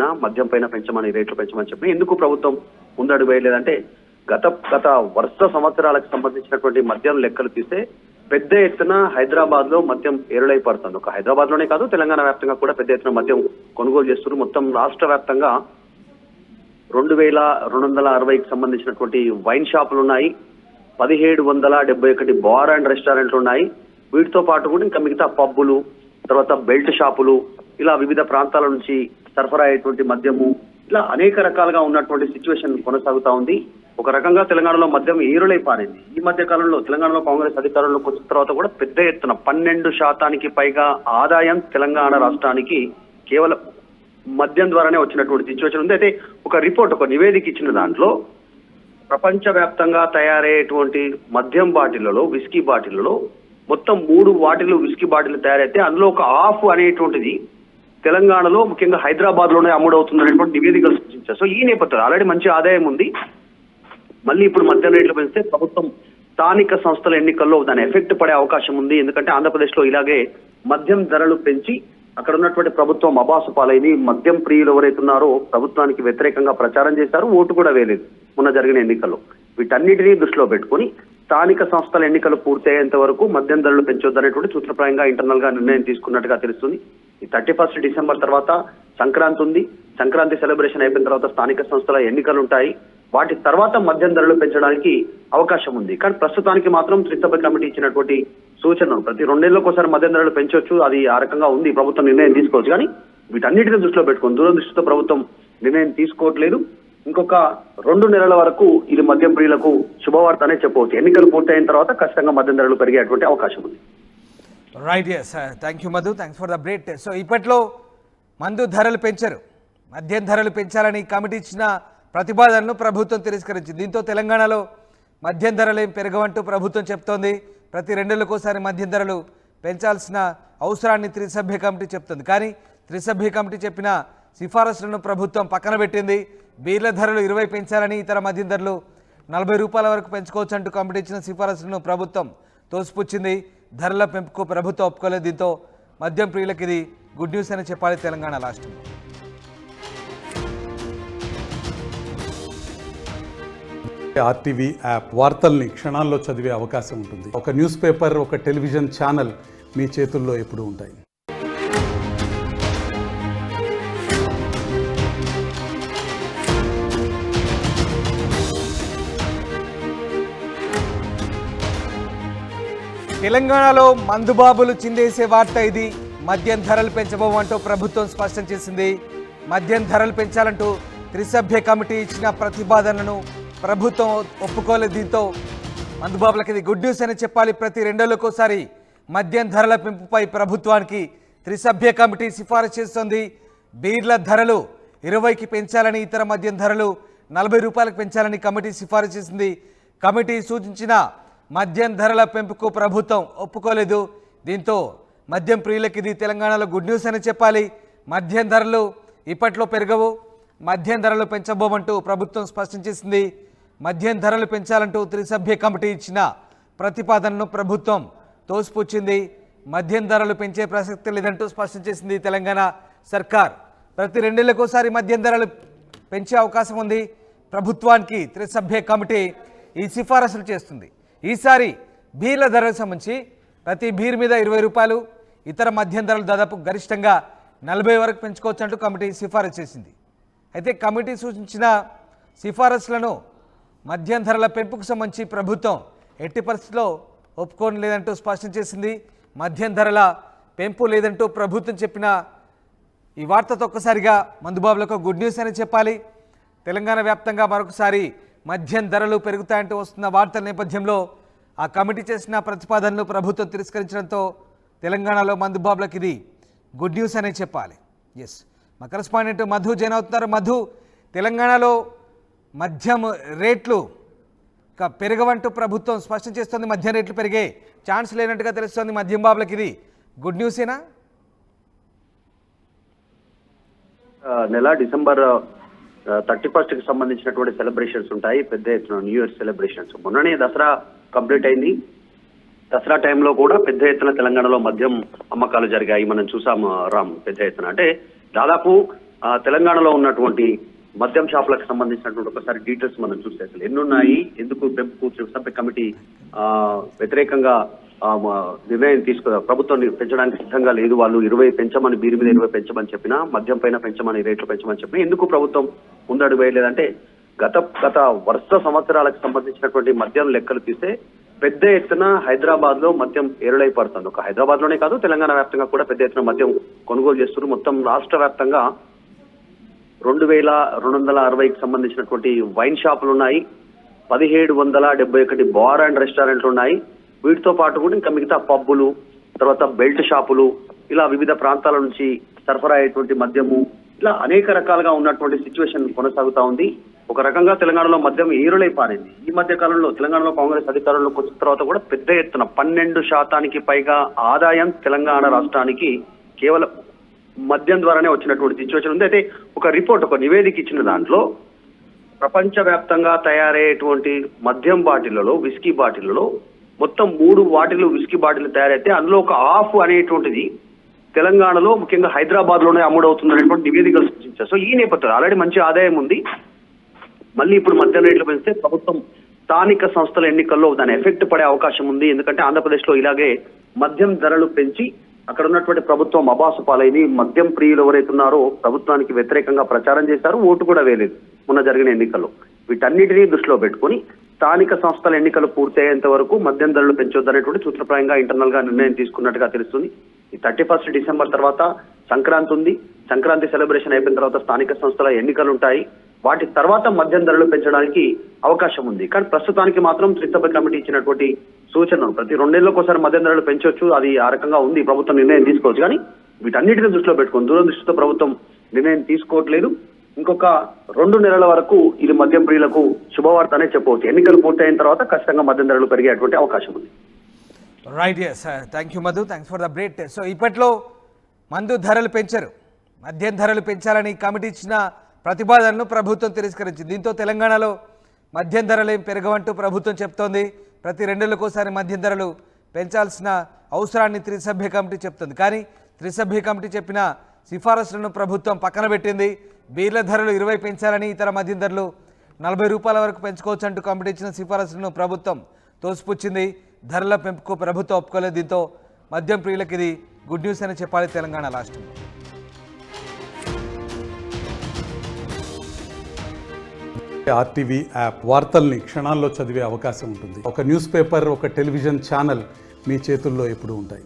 పైన మద్యం పైన పెంచమని రేట్లు పెంచమని చెప్పి ఎందుకు ప్రభుత్వం ముందడుగు వేయలేదంటే గత వరుస సంవత్సరాలకు సంబంధించినటువంటి మద్యం లెక్కలు తీస్తే పెద్ద ఎత్తున హైదరాబాద్ లో మద్యం ఏరులై పడుతుంది. ఒక హైదరాబాద్ లోనే కాదు తెలంగాణ వ్యాప్తంగా కూడా పెద్ద ఎత్తున మద్యం కొనుగోలు చేస్తున్నారు. మొత్తం రాష్ట్ర వ్యాప్తంగా 2260కి సంబంధించినటువంటి వైన్ షాపులు ఉన్నాయి, 1771 బార్ అండ్ రెస్టారెంట్లు ఉన్నాయి. వీటితో పాటు కూడా ఇంకా మిగతా పబ్బులు, తర్వాత బెల్ట్ షాపులు, ఇలా వివిధ ప్రాంతాల నుంచి సరఫరా అయ్యేటువంటి మద్యము, ఇలా అనేక రకాలుగా ఉన్నటువంటి సిచ్యువేషన్ కొనసాగుతా ఉంది. ఒక రకంగా తెలంగాణలో మద్యం ఏరులై పారింది. ఈ మధ్య కాలంలో తెలంగాణలో కాంగ్రెస్ అధికారంలోకి వచ్చిన తర్వాత కూడా పెద్ద ఎత్తున 12% పైగా ఆదాయం తెలంగాణ రాష్ట్రానికి కేవలం మద్యం ద్వారానే వచ్చినటువంటి సిచ్యువేషన్ ఉంది. అయితే ఒక రిపోర్ట్, ఒక నివేదిక ఇచ్చిన దాంట్లో ప్రపంచవ్యాప్తంగా తయారయ్యేటువంటి మద్యం బాటిళ్లలో, విస్కీ బాటిళ్లలో మొత్తం 3 బాటిల్ విస్కీ బాటిల్ తయారైతే అందులో ఒక హాఫ్ అనేటువంటిది తెలంగాణలో ముఖ్యంగా హైదరాబాద్ లోనే అమ్ముడవుతుంది అనేటువంటి నివేదికలు సూచించారు. సో ఈ నేపథ్యంలో ఆల్రెడీ మంచి ఆదాయం ఉంది, మళ్ళీ ఇప్పుడు మద్యం రేట్లు పెంచితే ప్రభుత్వం స్థానిక సంస్థల ఎన్నికల్లో దాని ఎఫెక్ట్ పడే అవకాశం ఉంది. ఎందుకంటే ఆంధ్రప్రదేశ్ లో ఇలాగే మద్యం ధరలు పెంచి అక్కడ ఉన్నటువంటి ప్రభుత్వం అబాసు పాలైంది. మద్యం ప్రియులు ఎవరైతున్నారో ప్రభుత్వానికి వ్యతిరేకంగా ప్రచారం చేశారు, ఓటు కూడా వేయలేదు మొన్న జరిగిన ఎన్నికల్లో. వీటన్నిటినీ దృష్టిలో పెట్టుకుని స్థానిక సంస్థల ఎన్నికలు పూర్తయ్యేంత వరకు మద్యం ధరలు పెంచొద్దనేటువంటి సూత్రప్రాయంగా ఇంటర్నల్ గా నిర్ణయం తీసుకున్నట్టుగా తెలుస్తుంది. ఈ 31 డిసెంబర్ తర్వాత సంక్రాంతి ఉంది. సంక్రాంతి సెలబ్రేషన్ అయిపోయిన తర్వాత స్థానిక సంస్థల ఎన్నికలు ఉంటాయి. వాటి తర్వాత మద్యం ధరలు పెంచడానికి అవకాశం ఉంది. కానీ ప్రస్తుతానికి మాత్రం త్రిసభ్య కమిటీ ఇచ్చినటువంటి సూచనలు ప్రతి 2 నెలలకు ఒకసారి మద్యం ధరలు పెంచవచ్చు, అది ఆ రకంగా ఉంది, ప్రభుత్వం నిర్ణయం తీసుకోవచ్చు. కానీ వీటన్నిటిని దృష్టిలో పెట్టుకుని దూరదృష్టితో ప్రభుత్వం నిర్ణయం తీసుకోవట్లేదు. ఇంకొక 2 నెలల వరకు ఇది మద్యం ప్రియులకు శుభవార్త అనే చెప్పవచ్చు. ఎన్నికలు పూర్తయిన తర్వాత ఖచ్చితంగా మద్యం ధరలు పెరిగేటువంటి అవకాశం ఉంది. Right, yes, thank you Madhu, thanks for the break. So ఇప్పట్లో మందు ధరలు పెంచారు, మద్యం ధరలు పెంచాలని కమిటీ ఇచ్చిన ప్రతిపాదనను ప్రభుత్వం తిరస్కరించింది. దీంతో తెలంగాణలో మద్యం ధరలు ఏం పెరగవంటూ ప్రభుత్వం చెప్తోంది. ప్రతి 2 నెలలకోసారి మద్యం ధరలు పెంచాల్సిన అవసరాన్ని త్రిసభ్య కమిటీ చెప్తుంది. కానీ త్రిసభ్య కమిటీ చెప్పిన సిఫారసులను ప్రభుత్వం పక్కన పెట్టింది. బీర్ల ధరలు 20 పెంచాలని, ఇతర మద్యం ధరలు 40 రూపాయల వరకు పెంచుకోవచ్చు అంటూ కమిటీ ఇచ్చిన సిఫారసులను ప్రభుత్వం తోసిపుచ్చింది. ధరల పెంపుకు ప్రభుత్వం ఒప్పుకోలేదు. దీంతో మద్యం ప్రియులకు ఇది గుడ్ న్యూస్ అని చెప్పాలి తెలంగాణ రాష్ట్రం. ఆర్టీవీ యాప్ వార్తల్ని క్షణాల్లో చదివే అవకాశం ఉంటుంది. ఒక న్యూస్ పేపర్, ఒక టెలివిజన్ ఛానల్ మీ చేతుల్లో ఎప్పుడూ ఉంటాయి. తెలంగాణలో మందుబాబులు చిందేసే వార్త ఇది. మద్యం ధరలు పెంచబోమంటూ ప్రభుత్వం స్పష్టం చేసింది. మద్యం ధరలు పెంచాలంటూ త్రిసభ్య కమిటీ ఇచ్చిన ప్రతిపాదనను ప్రభుత్వం ఒప్పుకోలేదు. దీంతో మందుబాబులకు ఇది గుడ్ న్యూస్ అని చెప్పాలి. ప్రతి 2 నెలలకోసారి మద్యం ధరల పెంపుపై ప్రభుత్వానికి త్రిసభ్య కమిటీ సిఫారసు చేస్తోంది. బీర్ల ధరలు 20కి పెంచాలని, ఇతర మద్యం ధరలు 40 రూపాయలకు పెంచాలని కమిటీ సిఫారసు చేసింది. కమిటీ సూచించిన మద్యం ధరల పెంపుకు ప్రభుత్వం ఒప్పుకోలేదు. దీంతో మద్యం ప్రియులకి ఇది తెలంగాణలో గుడ్ న్యూస్ అని చెప్పాలి. మద్యం ధరలు ఇప్పట్లో పెరగవు, మద్యం ధరలు పెంచబోమంటూ ప్రభుత్వం స్పష్టం చేసింది. మద్యం ధరలు పెంచాలంటూ త్రిసభ్య కమిటీ ఇచ్చిన ప్రతిపాదనను ప్రభుత్వం తోసిపుచ్చింది. మద్యం ధరలు పెంచే ప్రసక్తి లేదంటూ స్పష్టం చేసింది తెలంగాణ సర్కార్. ప్రతి 2 నెలలకోసారి మద్యం ధరలు పెంచే అవకాశం ఉంది. ప్రభుత్వానికి త్రిసభ్య కమిటీ ఈ సిఫారసులు చేస్తుంది. ఈసారి బీర్ల ధరలకు సంబంధించి ప్రతి బీర్ మీద 20 రూపాయలు, ఇతర మద్యం ధరలు దాదాపు గరిష్టంగా 40 వరకు పెంచుకోవచ్చంటూ కమిటీ సిఫారసు చేసింది. అయితే కమిటీ సూచించిన సిఫారసులను మద్యం ధరల పెంపుకు సంబంధించి ప్రభుత్వం ఎట్టి పరిస్థితుల్లో ఒప్పుకోని లేదంటూ స్పష్టం చేసింది. మద్యం ధరల పెంపు లేదంటూ ప్రభుత్వం చెప్పిన ఈ వార్తతో ఒక్కసారిగా మందుబాబులకు గుడ్ న్యూస్ అని చెప్పాలి. తెలంగాణ వ్యాప్తంగా మరొకసారి మద్యం ధరలు పెరుగుతాయంటూ వస్తున్న వార్తల నేపథ్యంలో ఆ కమిటీ చేసిన ప్రతిపాదనలు ప్రభుత్వం తిరస్కరించడంతో తెలంగాణలో మందుబాబులకు ఇది గుడ్ న్యూస్ అనే చెప్పాలి. ఎస్, మా కరెస్పాండెంట్ మధు జైన్ అవుతున్నారు. మధు, తెలంగాణలో మద్యం రేట్లు పెరగవంటూ ప్రభుత్వం స్పష్టం చేస్తోంది. మద్యం రేట్లు పెరిగే ఛాన్స్ లేనట్టుగా తెలుస్తోంది. మద్యం బాబులకు ఇది గుడ్ న్యూసేనా? నెల డిసెంబర్ 31కి సంబంధించినటువంటి సెలబ్రేషన్స్ ఉంటాయి, పెద్ద ఎత్తున న్యూ ఇయర్ సెలబ్రేషన్స్. మొన్ననే దసరా కంప్లీట్ అయింది. దసరా టైంలో కూడా పెద్ద ఎత్తున తెలంగాణలో మద్యం అమ్మకాలు జరిగాయి. మనం చూసాము రామ్, పెద్ద ఎత్తున అంటే దాదాపు తెలంగాణలో ఉన్నటువంటి మద్యం షాపులకు సంబంధించినటువంటి ఒకసారి డీటెయిల్స్ మనం చూస్తే అసలు ఎన్నున్నాయి, ఎందుకు పెంపు త్రిసభ్య కమిటీ వ్యతిరేకంగా నిర్ణయం ప్రభుత్వం పెంచడానికి సిద్ధంగా లేదు. వాళ్ళు 20 పెంచమని, బీరు మీద 20 పెంచమని చెప్పినా, మద్యం పైన పెంచమని, రేట్లు పెంచమని చెప్పినా ఎందుకు ప్రభుత్వం ముందడుగు వేయలేదంటే గత వరుస సంవత్సరాలకు సంబంధించినటువంటి మద్యం లెక్కలు తీస్తే పెద్ద ఎత్తున హైదరాబాద్ లో మద్యం ఏరులై పడుతుంది. ఒక హైదరాబాద్ లోనే కాదు, తెలంగాణ వ్యాప్తంగా కూడా పెద్ద ఎత్తున మద్యం కొనుగోలు చేస్తున్నారు. మొత్తం రాష్ట్ర వ్యాప్తంగా 2261కి సంబంధించినటువంటి వైన్ షాపులు ఉన్నాయి, 1771 బార్ అండ్ రెస్టారెంట్లు ఉన్నాయి. వీటితో పాటు కూడా ఇంకా మిగతా పబ్బులు, తర్వాత బెల్ట్ షాపులు, ఇలా వివిధ ప్రాంతాల నుంచి సరఫరా అయ్యేటువంటి మద్యము, ఇలా అనేక రకాలుగా ఉన్నటువంటి సిచ్యువేషన్ కొనసాగుతా ఉంది. ఒక రకంగా తెలంగాణలో మద్యం ఏరులై పారింది. ఈ మధ్య కాలంలో తెలంగాణలో కాంగ్రెస్ అధికారంలోకి వచ్చిన తర్వాత కూడా పెద్ద ఎత్తున 12% పైగా ఆదాయం తెలంగాణ రాష్ట్రానికి కేవలం మద్యం ద్వారానే వచ్చినటువంటి సిచ్యువేషన్ ఉంది. అయితే ఒక రిపోర్ట్, ఒక నివేదిక ఇచ్చిన దాంట్లో ప్రపంచవ్యాప్తంగా తయారయ్యేటువంటి మద్యం బాటిళ్లలో, విస్కీ బాటిళ్లలో మొత్తం 3 బాటిల్ విస్కీ బాటిల్ తయారైతే అందులో ఒక హాఫ్ అనేటువంటిది తెలంగాణలో ముఖ్యంగా హైదరాబాద్ లోనే అమ్ముడవుతుంది అనేటువంటి నివేదికలు సూచించారు. సో ఈ నేపథ్యంలో ఆల్రెడీ మంచి ఆదాయం ఉంది, మళ్ళీ ఇప్పుడు మద్యం రేట్లు పెంచితే ప్రభుత్వం స్థానిక సంస్థల ఎన్నికల్లో దాని ఎఫెక్ట్ పడే అవకాశం ఉంది. ఎందుకంటే ఆంధ్రప్రదేశ్ లో ఇలాగే మద్యం ధరలు పెంచి అక్కడ ఉన్నటువంటి ప్రభుత్వం అబాసు పాలైంది. మద్యం ప్రియులు ఎవరైతే ఉన్నారో ప్రభుత్వానికి వ్యతిరేకంగా ప్రచారం చేశారు, ఓటు కూడా వేయలేదు మొన్న జరిగిన ఎన్నికల్లో. వీటన్నిటినీ దృష్టిలో పెట్టుకుని స్థానిక సంస్థల ఎన్నికలు పూర్తయ్యేంత వరకు మద్యం ధరలు పెంచొద్దనేటువంటి సూత్రప్రాయంగా ఇంటర్నల్ గా నిర్ణయం తీసుకున్నట్టుగా తెలుస్తుంది. ఈ 31 డిసెంబర్ తర్వాత సంక్రాంతి ఉంది. సంక్రాంతి సెలబ్రేషన్ అయిపోయిన తర్వాత స్థానిక సంస్థల ఎన్నికలు ఉంటాయి. వాటి తర్వాత మద్యం ధరలు పెంచడానికి అవకాశం ఉంది. కానీ ప్రస్తుతానికి మాత్రం త్రిసభ్య కమిటీ ఇచ్చినటువంటి సూచనలు ప్రతి 2 నెలలకు ఒకసారి మద్యం ధరలు పెంచవచ్చు, అది ఆ రకంగా ఉంది, ప్రభుత్వం నిర్ణయం తీసుకోవచ్చు. కానీ వీటన్నిటిని దృష్టిలో పెట్టుకుని దూరదృష్టితో ప్రభుత్వం నిర్ణయం తీసుకోవట్లేదు. ఇంకొక 2 నెలల వరకు ఇది మద్యం ప్రియులకు శుభవార్త అనే చెప్పవచ్చు. ఎన్నికలు పూర్తయిన తర్వాత ఖచ్చితంగా మద్యం ధరలు పెరిగేటువంటి అవకాశం ఉంది. Right, yes, thank you Madhu, thanks for the update. So ఇప్పట్లో మందు ధరలు పెంచారు, మద్యం ధరలు పెంచాలని కమిటీ ఇచ్చిన ప్రతిపాదనను ప్రభుత్వం తిరస్కరించింది. దీంతో తెలంగాణలో మద్యం ధరలు ఏం పెరగవంటూ ప్రభుత్వం చెప్తోంది. ప్రతి 2 నెలలకోసారి మద్యం ధరలు పెంచాల్సిన అవసరాన్ని త్రిసభ్య కమిటీ చెప్తుంది. కానీ త్రిసభ్య కమిటీ చెప్పిన సిఫారసులను ప్రభుత్వం పక్కన పెట్టింది. బీర్ల ధరలు 20 పెంచాలని, ఇతర మద్యం ధరలు 40 రూపాయల వరకు పెంచుకోవచ్చు అంటూ కమిటీ ఇచ్చిన సిఫారసులను ప్రభుత్వం తోసిపుచ్చింది. ధరల పెంపుకు ప్రభుత్వం ఒప్పుకోలేదు. దీంతో మద్యం ప్రియులకు ఇది గుడ్ న్యూస్ అని చెప్పాలి తెలంగాణ రాష్ట్రంలో. ఆర్టీవీ యాప్ వార్తల్ని క్షణాల్లో చదివే అవకాశం ఉంటుంది. ఒక న్యూస్ పేపర్, ఒక టెలివిజన్ ఛానల్ మీ చేతుల్లో ఎప్పుడూ ఉంటాయి.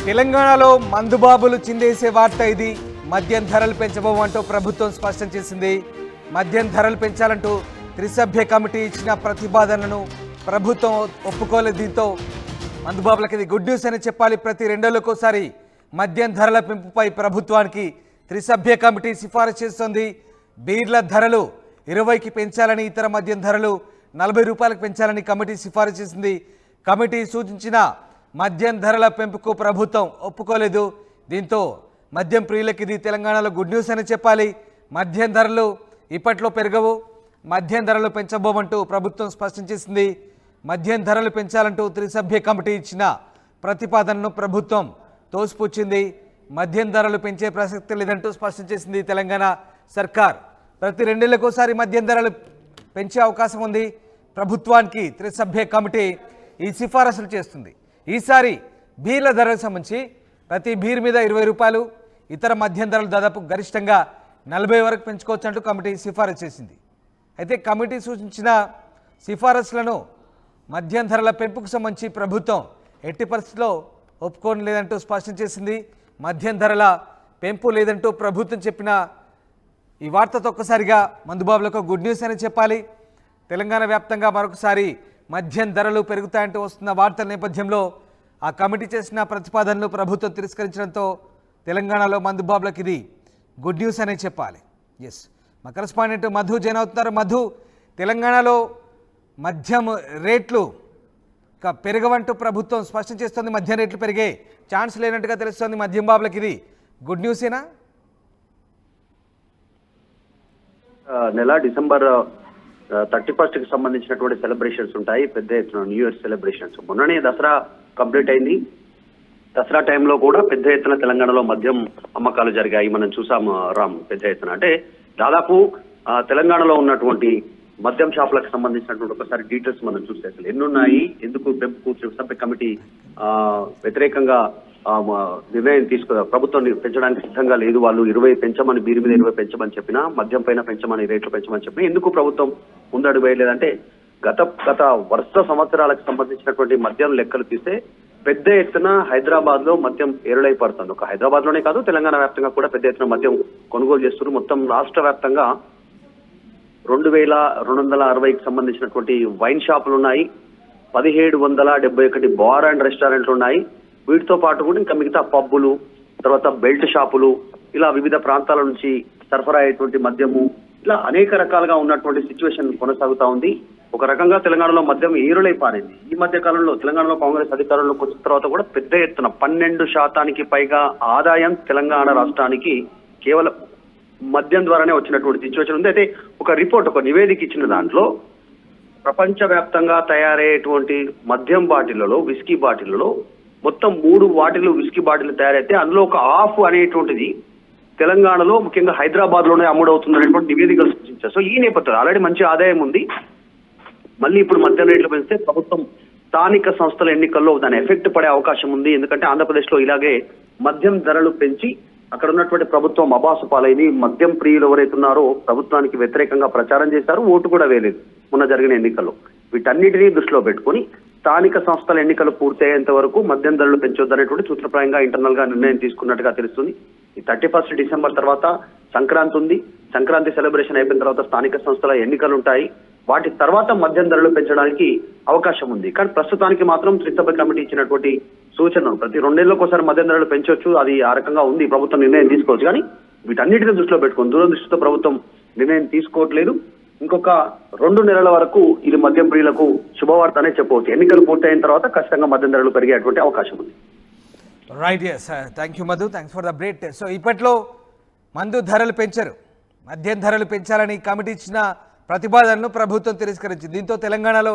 తెలంగాణలో మందుబాబులు చిందేసే వార్త ఇది. మద్యం ధరలు పెంచబోమంటూ ప్రభుత్వం స్పష్టం చేసింది. మద్యం ధరలు పెంచాలంటూ త్రిసభ్య కమిటీ ఇచ్చిన ప్రతిపాదనను ప్రభుత్వం ఒప్పుకోలేదు. దీంతో మందుబాబులకు ఇది గుడ్ న్యూస్ అని చెప్పాలి. ప్రతి 2 నెలలకోసారి మద్యం ధరల పెంపుపై ప్రభుత్వానికి త్రిసభ్య కమిటీ సిఫారసు చేస్తుంది. బీర్ల ధరలు 20కి పెంచాలని, ఇతర మద్యం ధరలు 40 రూపాయలకు పెంచాలని కమిటీ సిఫారసు చేసింది. కమిటీ సూచించిన మద్యం ధరల పెంపుకు ప్రభుత్వం ఒప్పుకోలేదు. దీంతో మద్యం ప్రియులకి ఇది తెలంగాణలో గుడ్ న్యూస్ అని చెప్పాలి. మద్యం ధరలు ఇప్పట్లో పెరగవు, మద్యం ధరలు పెంచబోమంటూ ప్రభుత్వం స్పష్టం చేసింది. మద్యం ధరలు పెంచాలంటూ త్రిసభ్య కమిటీ ఇచ్చిన ప్రతిపాదనను ప్రభుత్వం తోసిపుచ్చింది. మద్యం ధరలు పెంచే ప్రసక్తి లేదంటూ స్పష్టం చేసింది తెలంగాణ సర్కార్. ప్రతి 2 నెలలకోసారి మద్యం ధరలు పెంచే అవకాశం ఉంది. ప్రభుత్వానికి త్రిసభ్య కమిటీ ఈ సిఫారసులు చేస్తుంది. ఈసారి బీర్ల ధరలకు సంబంధించి ప్రతి బీర్ మీద 20 రూపాయలు, ఇతర మద్యం ధరలు దాదాపు గరిష్టంగా 40 వరకు పెంచుకోవచ్చు అంటూ కమిటీ సిఫారసు చేసింది. అయితే కమిటీ సూచించిన సిఫారసులను మద్యం ధరల పెంపుకు సంబంధించి ప్రభుత్వం ఎట్టి పరిస్థితుల్లో ఒప్పుకోవడం లేదంటూ స్పష్టం చేసింది. మద్యం ధరల పెంపు లేదంటూ ప్రభుత్వం చెప్పిన ఈ వార్తతో ఒక్కసారిగా మందుబాబులకు గుడ్ న్యూస్ అని చెప్పాలి. తెలంగాణ వ్యాప్తంగా మరొకసారి మద్యం ధరలు పెరుగుతాయంటూ వస్తున్న వార్తల నేపథ్యంలో ఆ కమిటీ చేసిన ప్రతిపాదనలు ప్రభుత్వం తిరస్కరించడంతో తెలంగాణలో మందుబాబులకు ఇది గుడ్ న్యూస్ అనే చెప్పాలి. ఎస్, మా కరెస్పాండెంట్ మధు జాయిన్ అవుతున్నారు. మధు, తెలంగాణలో మద్యం రేట్లు పెరగవంటూ ప్రభుత్వం స్పష్టం చేస్తుంది. మద్యం రేట్లు పెరిగే ఛాన్స్ లేనట్టుగా తెలుస్తుంది. మద్యం బాబులకు ఇది గుడ్ న్యూసేనా? నెల డిసెంబర్ 31st కి సంబంధించినటువంటి సెలబ్రేషన్స్ ఉంటాయి, పెద్ద ఎత్తున న్యూ ఇయర్ సెలబ్రేషన్స్. మొన్ననే దసరా కంప్లీట్ అయింది. దసరా టైంలో కూడా పెద్ద ఎత్తున తెలంగాణలో మద్యం అమ్మకాలు జరిగాయి. మనం చూసాం రామ్, పెద్ద ఎత్తున అంటే దాదాపు తెలంగాణలో ఉన్నటువంటి మద్యం షాపులకు సంబంధించినటువంటి ఒకసారి డీటెయిల్స్ మనం చూస్తే అసలు ఎన్నున్నాయి, ఎందుకు పెంపు సభ్య కమిటీ వ్యతిరేకంగా నిర్ణయం ప్రభుత్వం పెంచడానికి సిద్ధంగా లేదు. వాళ్ళు 20 పెంచమని, బీరు మీద 20 పెంచమని చెప్పినా, మద్యం పైన పెంచమని, రేట్లు పెంచమని చెప్పినా ఎందుకు ప్రభుత్వం ముందడుగు వేయలేదంటే గత వరుస సంవత్సరాలకు సంబంధించినటువంటి మద్యం లెక్కలు తీస్తే పెద్ద ఎత్తున హైదరాబాద్ లో మద్యం ఏరులై పడుతుంది. ఒక హైదరాబాద్ లోనే కాదు, తెలంగాణ వ్యాప్తంగా కూడా పెద్ద ఎత్తున మద్యం కొనుగోలు చేస్తున్నారు. మొత్తం రాష్ట్ర వ్యాప్తంగా 2260కి సంబంధించినటువంటి వైన్ షాపులు ఉన్నాయి, 1771 బార్ అండ్ రెస్టారెంట్లు ఉన్నాయి. వీటితో పాటు కూడా ఇంకా మిగతా పబ్బులు, తర్వాత బెల్ట్ షాపులు, ఇలా వివిధ ప్రాంతాల నుంచి సరఫరా అయ్యేటువంటి మద్యము, ఇలా అనేక రకాలుగా ఉన్నటువంటి సిచ్యువేషన్ కొనసాగుతా ఉంది. ఒక రకంగా తెలంగాణలో మద్యం ఏరులై పారింది. ఈ మధ్య కాలంలో తెలంగాణలో కాంగ్రెస్ అధికారంలోకి వచ్చిన తర్వాత కూడా పెద్ద ఎత్తున 12% పైగా ఆదాయం తెలంగాణ రాష్ట్రానికి కేవలం మద్యం ద్వారానే వచ్చినటువంటి సిచ్యువేషన్ ఉంది. అయితే ఒక రిపోర్ట్, ఒక నివేదిక ఇచ్చిన దాంట్లో ప్రపంచవ్యాప్తంగా తయారయ్యేటువంటి మద్యం బాటిళ్లలో, విస్కీ బాటిళ్లలో మొత్తం 3 బాటిల్ విస్కీ బాటిల్ తయారైతే అందులో ఒక హాఫ్ అనేటువంటిది తెలంగాణలో ముఖ్యంగా హైదరాబాద్ లోనే అమ్ముడవుతుంది అనేటువంటి నివేదికలు సూచించారు. సో ఈ నేపథ్యంలో ఆల్రెడీ మంచి ఆదాయం ఉంది, మళ్ళీ ఇప్పుడు మద్యం రేట్లు పెంచితే ప్రభుత్వం స్థానిక సంస్థల ఎన్నికల్లో దాని ఎఫెక్ట్ పడే అవకాశం ఉంది. ఎందుకంటే ఆంధ్రప్రదేశ్ లో ఇలాగే మద్యం ధరలు పెంచి అక్కడ ఉన్నటువంటి ప్రభుత్వం అబాసు పాలైంది. మద్యం ప్రియులు ఎవరైతే ఉన్నారో ప్రభుత్వానికి వ్యతిరేకంగా ప్రచారం చేశారు, ఓటు కూడా వేయలేదు మొన్న జరిగిన ఎన్నికల్లో. వీటన్నిటినీ దృష్టిలో పెట్టుకుని స్థానిక సంస్థల ఎన్నికలు పూర్తయ్యేంత వరకు మద్యం ధరలు పెంచొద్దనేటువంటి సూత్రప్రాయంగా ఇంటర్నల్ గా నిర్ణయం తీసుకున్నట్టుగా తెలుస్తుంది. ఈ 31 డిసెంబర్ తర్వాత సంక్రాంతి ఉంది. సంక్రాంతి సెలబ్రేషన్ అయిపోయిన తర్వాత స్థానిక సంస్థల ఎన్నికలు ఉంటాయి. వాటి తర్వాత మద్యం ధరలు పెంచడానికి అవకాశం ఉంది. కానీ ప్రస్తుతానికి మాత్రం త్రిసభ్య కమిటీ ఇచ్చినటువంటి సూచనలు ప్రతి 2 నెలలకు ఒకసారి మద్యం ధరలు పెంచవచ్చు, అది ఆ రకంగా ఉంది, ప్రభుత్వం నిర్ణయం తీసుకోవచ్చు. కానీ వీటన్నిటిని దృష్టిలో పెట్టుకుని దూరదృష్టితో ప్రభుత్వం నిర్ణయం తీసుకోవట్లేదు. ఇంకొక 2 నెలల వరకు ఇది మద్యం ప్రియులకు శుభవార్త అనే చెప్పవచ్చు. ఎన్నికలు పూర్తయిన తర్వాత ఖచ్చితంగా మద్యం ధరలు పెరిగేటువంటి అవకాశం ఉంది. Right, yes, thank you Madhu, thanks for the update. So ఇప్పట్లో మందు ధరలు పెంచారు, మద్యం ధరలు పెంచాలని కమిటీ ఇచ్చిన ప్రతిపాదనను ప్రభుత్వం తిరస్కరించింది. దీంతో తెలంగాణలో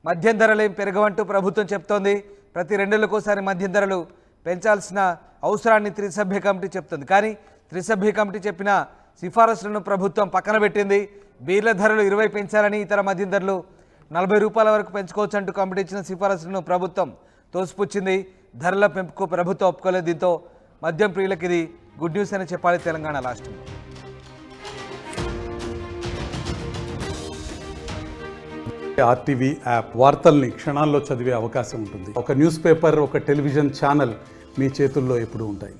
మద్యం ధరలు ఏం పెరగవంటూ ప్రభుత్వం చెప్తోంది. ప్రతి 2 నెలలకోసారి మద్యం ధరలు పెంచాల్సిన అవసరాన్ని త్రిసభ్య కమిటీ చెప్తుంది. కానీ త్రిసభ్య కమిటీ చెప్పిన సిఫారసులను ప్రభుత్వం పక్కన పెట్టింది. బీర్ల ధరలు 20 పెంచాలని, ఇతర మద్యం ధరలు 40 రూపాయల వరకు పెంచుకోవచ్చు అంటూ కమిటీ ఇచ్చిన సిఫారసులను ప్రభుత్వం తోసిపుచ్చింది. ధరల పెంపుకు ప్రభుత్వం ఒప్పుకోలేదు. దీంతో మద్యం ప్రియులకు ఇది గుడ్ న్యూస్ అని చెప్పాలి తెలంగాణ రాష్ట్రం. RTV యాప్ వార్తల్ని క్షణాల్లో చదివే అవకాశం ఉంటుంది. ఒక న్యూస్ పేపర్, ఒక టెలివిజన్ ఛానల్ మీ చేతుల్లో ఎప్పుడూ ఉంటాయి.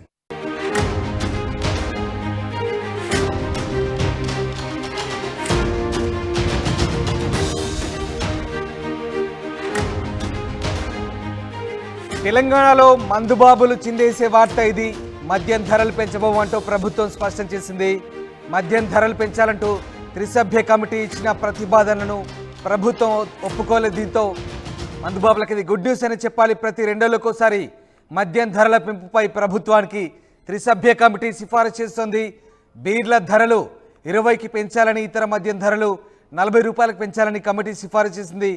తెలంగాణలో మందుబాబులు చిందేసే వార్త ఇది. మద్యం ధరలు పెంచబోమంటూ ప్రభుత్వం స్పష్టం చేసింది. మద్యం ధరలు పెంచాలంటూ త్రిసభ్య కమిటీ ఇచ్చిన ప్రతిపాదనను ప్రభుత్వం ఒప్పుకోలేదు. దీంతో మందుబాబులకు ఇది గుడ్ న్యూస్ అని చెప్పాలి. ప్రతి 2 నెలలకోసారి మద్యం ధరల పెంపుపై ప్రభుత్వానికి త్రిసభ్య కమిటీ సిఫారసు చేస్తుంది. బీర్ల ధరలు 20కి పెంచాలని, ఇతర మద్యం ధరలు 40 రూపాయలకు పెంచాలని కమిటీ సిఫారసు చేసింది.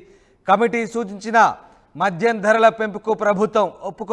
కమిటీ సూచించిన మద్యం ధరల పెంపుకు ప్రభుత్వం ఒప్పుకో